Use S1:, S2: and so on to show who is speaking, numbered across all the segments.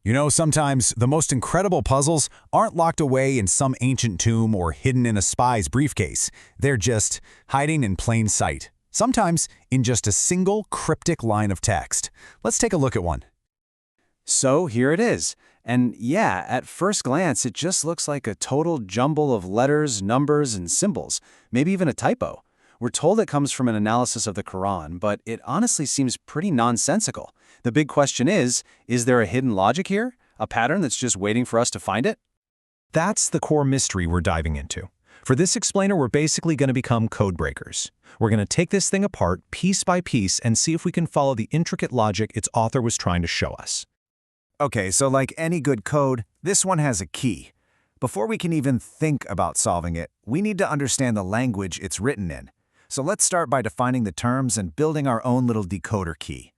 S1: You know, sometimes the most incredible puzzles aren't locked away in some ancient tomb or hidden in a spy's briefcase. They're just hiding in plain sight, sometimes in just a single cryptic line of text. Let's take a look at one.
S2: So here it is. And yeah, at first glance, it just looks like a total jumble of letters, numbers, and symbols, maybe even a typo. We're told it comes from an analysis of the Quran, but it honestly seems pretty nonsensical. The big question is there a hidden logic here? A pattern that's just waiting for us to find it?
S3: That's the core mystery we're diving into. For this explainer, we're basically going to become code breakers. We're going to take this thing apart piece by piece and see if we can follow the intricate logic its author was trying to show us.
S4: Okay, so like any good code, this one has a key. Before we can even think about solving it, we need to understand the language it's written in. So let's start by defining the terms and building our own little decoder key.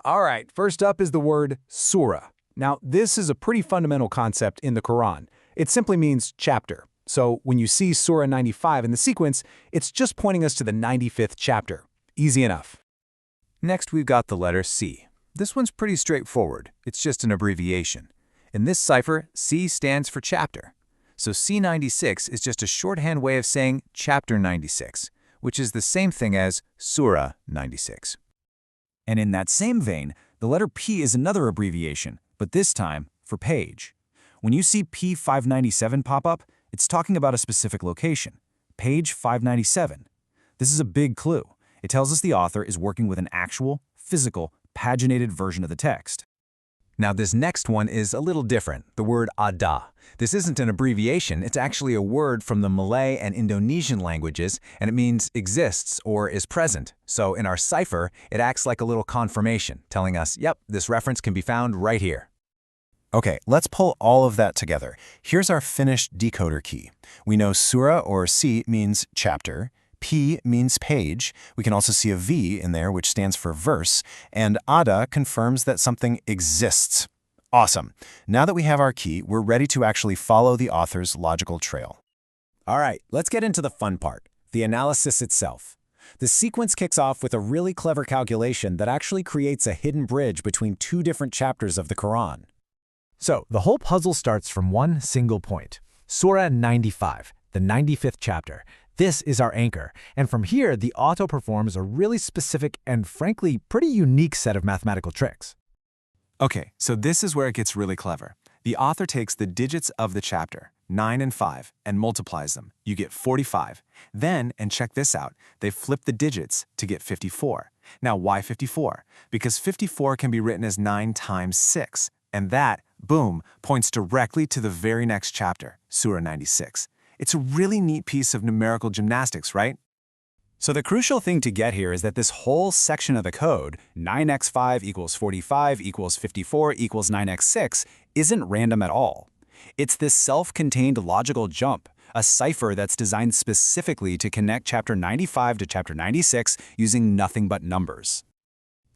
S5: All right, first up is the word surah. Now, this is a pretty fundamental concept in the Quran. It simply means chapter. So when you see Surah 95 in the sequence, it's just pointing us to the 95th chapter. Easy enough.
S6: Next, we've got the letter C. This one's pretty straightforward. It's just an abbreviation. In this cipher, C stands for chapter. So C96 is just a shorthand way of saying chapter 96, which is the same thing as Surah 96.
S4: And in that same vein, the letter P is another abbreviation, but this time for page. When you see P597 pop up, it's talking about a specific location, page 597. This is a big clue. It tells us the author is working with an actual, physical, paginated version of the text.
S6: Now this next one is a little different, the word ada. This isn't an abbreviation, it's actually a word from the Malay and Indonesian languages, and it means exists or is present. So in our cipher, it acts like a little confirmation, telling us, yep, this reference can be found right here.
S3: Okay, let's pull all of that together. Here's our finished decoder key. We know surah or C means chapter, P means page. We can also see a V in there, which stands for verse, and ada confirms that something exists. Awesome. Now that we have our key, we're ready to actually follow the author's logical trail.
S1: All right, let's get into the fun part, the analysis itself. The sequence kicks off with a really clever calculation that actually creates a hidden bridge between two different chapters of the Quran.
S5: So the whole puzzle starts from one single point. Surah 95, the 95th chapter. This is our anchor, and from here, the author performs a really specific and frankly pretty unique set of mathematical tricks.
S2: Okay, so this is where it gets really clever. The author takes the digits of the chapter, 9 and 5, and multiplies them. You get 45. Then, and check this out, they flip the digits to get 54. Now, why 54? Because 54 can be written as 9 times 6, and that, boom, points directly to the very next chapter, Surah 96. It's a really neat piece of numerical gymnastics, right?
S4: So the crucial thing to get here is that this whole section of the code, 9x5 equals 45 equals 54 equals 9x6, isn't random at all. It's this self-contained logical jump, a cipher that's designed specifically to connect chapter 95 to chapter 96 using nothing but numbers.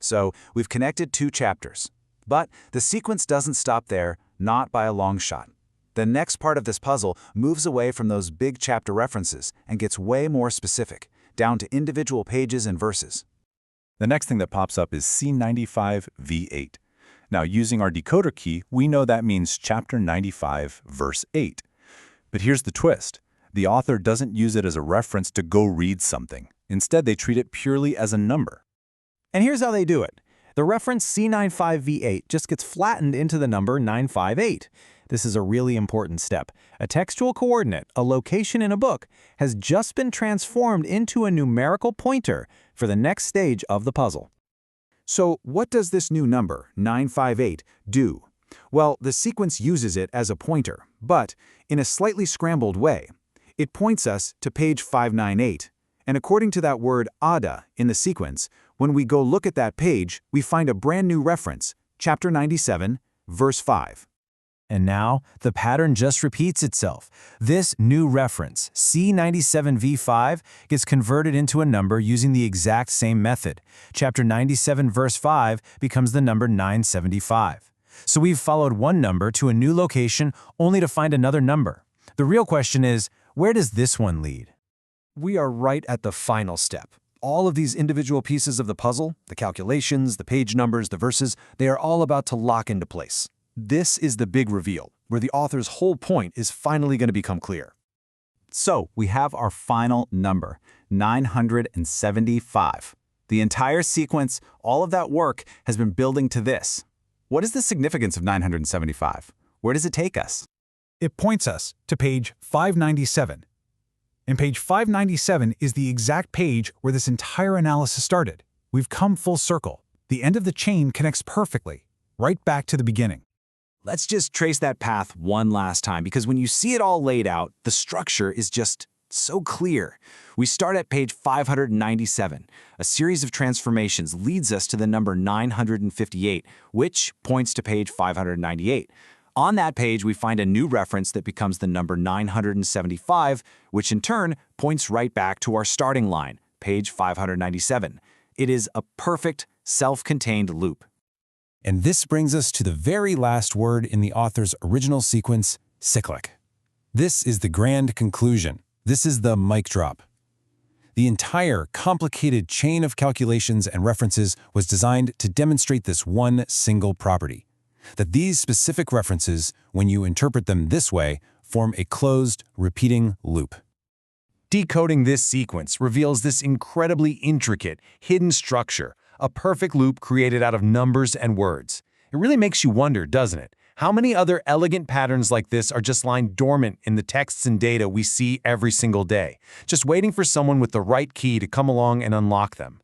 S4: So we've connected two chapters. But the sequence doesn't stop there, not by a long shot. The next part of this puzzle moves away from those big chapter references and gets way more specific, down to individual pages and verses.
S7: The next thing that pops up is C95V8. Now, using our decoder key, we know that means chapter 95, verse 8. But here's the twist. The author doesn't use it as a reference to go read something. Instead, they treat it purely as a number.
S5: And here's how they do it. The reference C95V8 just gets flattened into the number 958. This is a really important step. A textual coordinate, a location in a book, has just been transformed into a numerical pointer for the next stage of the puzzle.
S4: So what does this new number, 958, do? Well, the sequence uses it as a pointer, but in a slightly scrambled way. It points us to page 598. And according to that word ada in the sequence, when we go look at that page, we find a brand new reference, chapter 97, verse 5.
S3: And now, the pattern just repeats itself. This new reference, C97V5, gets converted into a number using the exact same method. Chapter 97 verse 5 becomes the number 975. So we've followed one number to a new location only to find another number. The real question is, where does this one lead?
S4: We are right at the final step. All of these individual pieces of the puzzle, the calculations, the page numbers, the verses, they are all about to lock into place.
S3: This is the big reveal, where the author's whole point is finally going to become clear.
S4: So we have our final number, 975. The entire sequence, all of that work, has been building to this. What is the significance of 975? Where does it take us?
S8: It points us to page 597. And page 597 is the exact page where this entire analysis started. We've come full circle. The end of the chain connects perfectly, right back to the beginning.
S3: Let's just trace that path one last time, because when you see it all laid out, the structure is just so clear. We start at page 597. A series of transformations leads us to the number 958, which points to page 598. On that page, we find a new reference that becomes the number 975, which in turn points right back to our starting line, page 597. It is a perfect, self-contained loop.
S1: And this brings us to the very last word in the author's original sequence, cyclic. This is the grand conclusion. This is the mic drop. The entire complicated chain of calculations and references was designed to demonstrate this one single property, that these specific references, when you interpret them this way, form a closed, repeating loop.
S2: Decoding this sequence reveals this incredibly intricate, hidden structure, a perfect loop created out of numbers and words. It really makes you wonder, doesn't it? How many other elegant patterns like this are just lying dormant in the texts and data we see every single day, just waiting for someone with the right key to come along and unlock them?